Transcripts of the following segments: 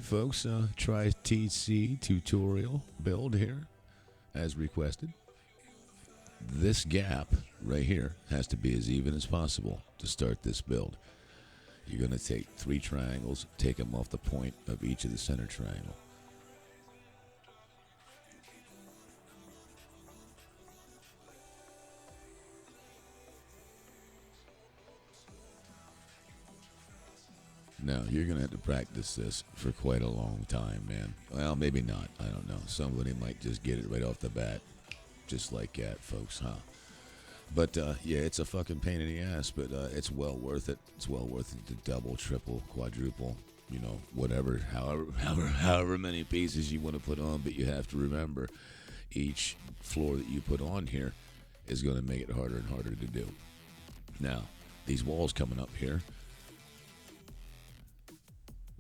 folks, Tritc tutorial build here, as requested. This gap right here has to be as even as possible to start this build. You're going to take 3 triangles, take them off the point of each of the center triangle. Now, you're going to have to practice this for quite a long time, man. Well, maybe not. I don't know. Somebody might just get it right off the bat. Just like that, folks, huh? But, yeah, it's a fucking pain in the ass, but it's well worth it. It's well worth it to double, triple, quadruple, you know, whatever, however many pieces you want to put on. But you have to remember, each floor that you put on here is going to make it harder and harder to do. Now, these walls coming up here,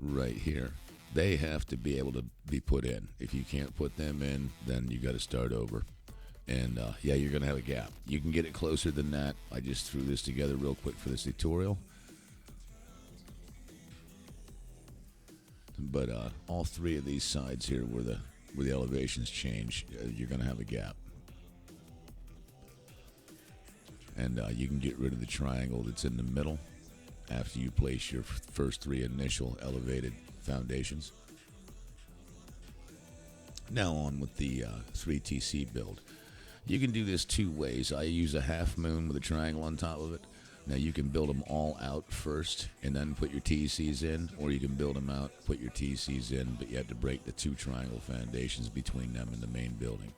right here, they have to be able to be put in. If you can't put them in, then you got to start over. And yeah, you're gonna have a gap. You can get it closer than that. I just threw this together real quick for this tutorial. But all 3 of these sides here where the elevations change, you're gonna have a gap. And you can get rid of the triangle that's in the middle after you place your first 3 initial elevated foundations. Now on with the 3TC build. You can do this 2 ways. I use a half moon with a triangle on top of it. Now you can build them all out first and then put your TCs in, or you can build them out, put your TCs in, but you have to break the 2 triangle foundations between them and the main building.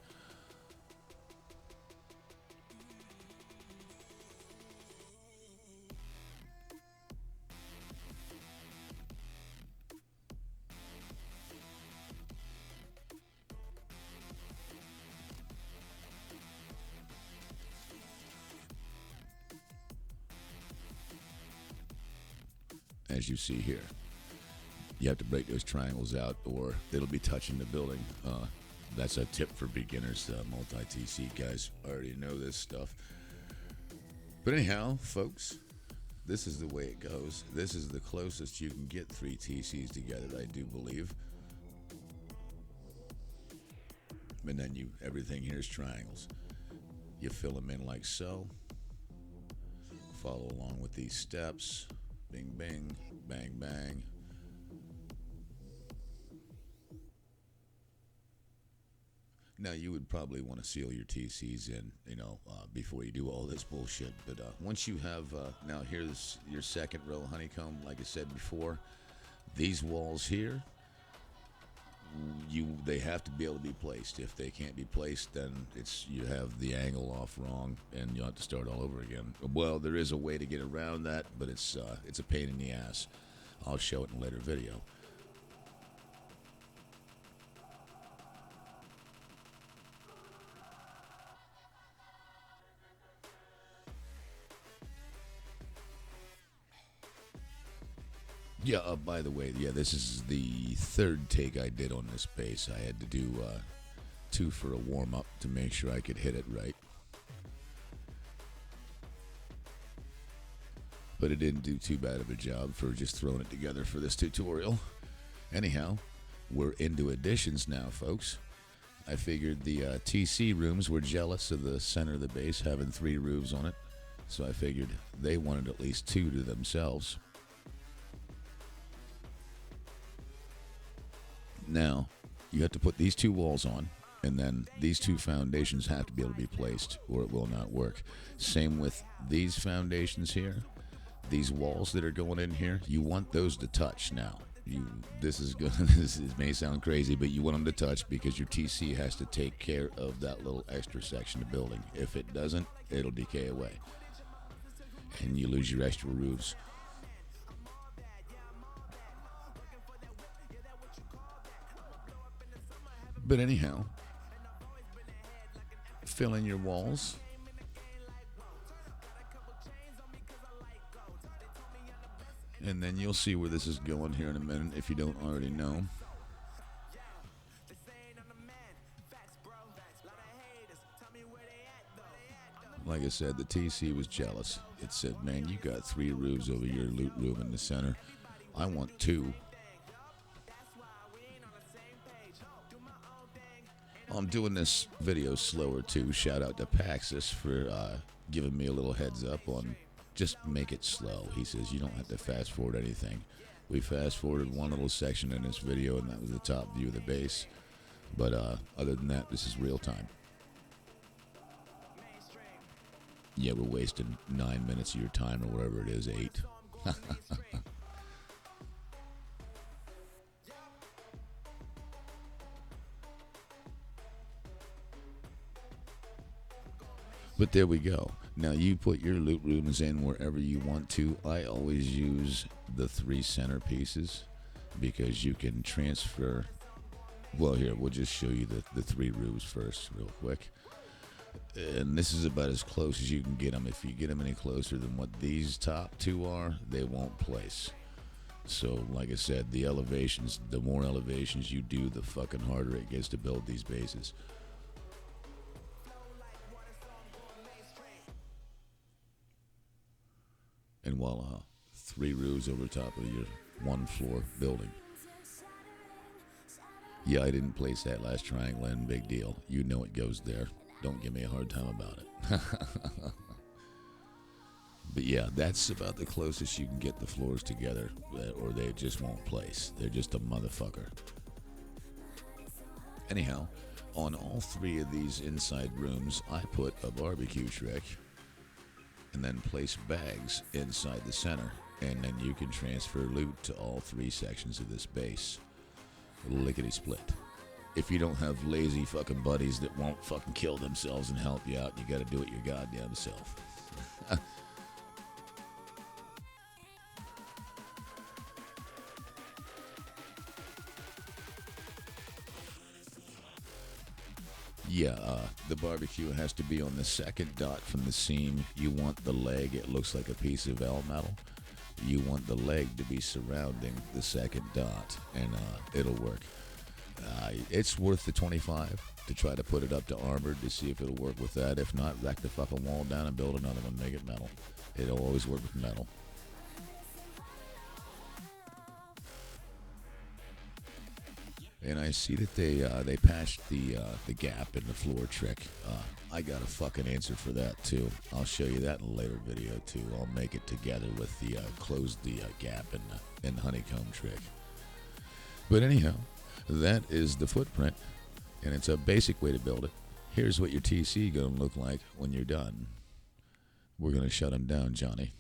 As you see here, you have to break those triangles out or it'll be touching the building. That's a tip for beginners. Multi-TC guys already know this stuff. But anyhow, folks, this is the way it goes. This is the closest you can get 3 TCs together, I do believe. And then everything here is triangles. You fill them in like so. Follow along with these steps. Bing, bing, bang, bang. Now, you would probably want to seal your TCs in, before you do all this bullshit. But once you have, now here's your second row honeycomb, like I said before. These walls here, they have to be able to be placed. If they can't be placed, then you have the angle off wrong and you'll have to start all over again. Well, there is a way to get around that, but it's a pain in the ass. I'll show it in a later video. Yeah, by the way, this is the 3rd take I did on this base. I had to do 2 for a warm-up to make sure I could hit it right. But it didn't do too bad of a job for just throwing it together for this tutorial. Anyhow, we're into additions now, folks. I figured the TC rooms were jealous of the center of the base having 3 roofs on it. So I figured they wanted at least 2 to themselves. Now, you have to put these 2 walls on, and then these 2 foundations have to be able to be placed, or it will not work. Same with these foundations here. These walls that are going in here, you want those to touch now. This may sound crazy, but you want them to touch because your TC has to take care of that little extra section of building. If it doesn't, it'll decay away, and you lose your extra roofs. But anyhow, fill in your walls. And then you'll see where this is going here in a minute if you don't already know. Like I said, the TC was jealous. It said, man, you got 3 roofs over your loot room in the center. I want 2. I'm doing this video slower too. Shout out to Paxis for giving me a little heads up on just make it slow. He says you don't have to fast forward anything. We fast forwarded one little section in this video, and that was the top view of the base. But other than that, this is real time. Yeah, we're wasting 9 minutes of your time or whatever it is, 8. But there we go. Now you put your loot rooms in wherever you want to. I always use the 3 center pieces because you can transfer. Well, here, we'll just show you the 3 roofs first real quick. And this is about as close as you can get them. If you get them any closer than what these top 2 are, they won't place. So, like I said, the elevations, the more elevations you do, the fucking harder it gets to build these bases. And voila, 3 roofs over top of your 1 floor building. Yeah, I didn't place that last triangle in, big deal. You know it goes there. Don't give me a hard time about it. But yeah, that's about the closest you can get the floors together, or they just won't place. They're just a motherfucker. Anyhow, on all 3 of these inside rooms, I put a barbecue trick and then place bags inside the center, and then you can transfer loot to all 3 sections of this base. Lickety split. If you don't have lazy fucking buddies that won't fucking kill themselves and help you out, you gotta do it your goddamn self. Yeah, the barbecue has to be on the second dot from the seam. You want the leg, it looks like a piece of L metal. You want the leg to be surrounding the second dot, and it'll work. It's worth the 25 to try to put it up to armored to see if it'll work with that. If not, rack the fucking wall down and build another one, make it metal. It'll always work with metal. And I see that they patched the gap in the floor trick. I got a fucking answer for that too. I'll show you that in a later video too. I'll make it together with the close the gap in the honeycomb trick. But anyhow, that is the footprint, and it's a basic way to build it. Here's what your TC gonna look like when you're done. We're gonna shut him down, Johnny.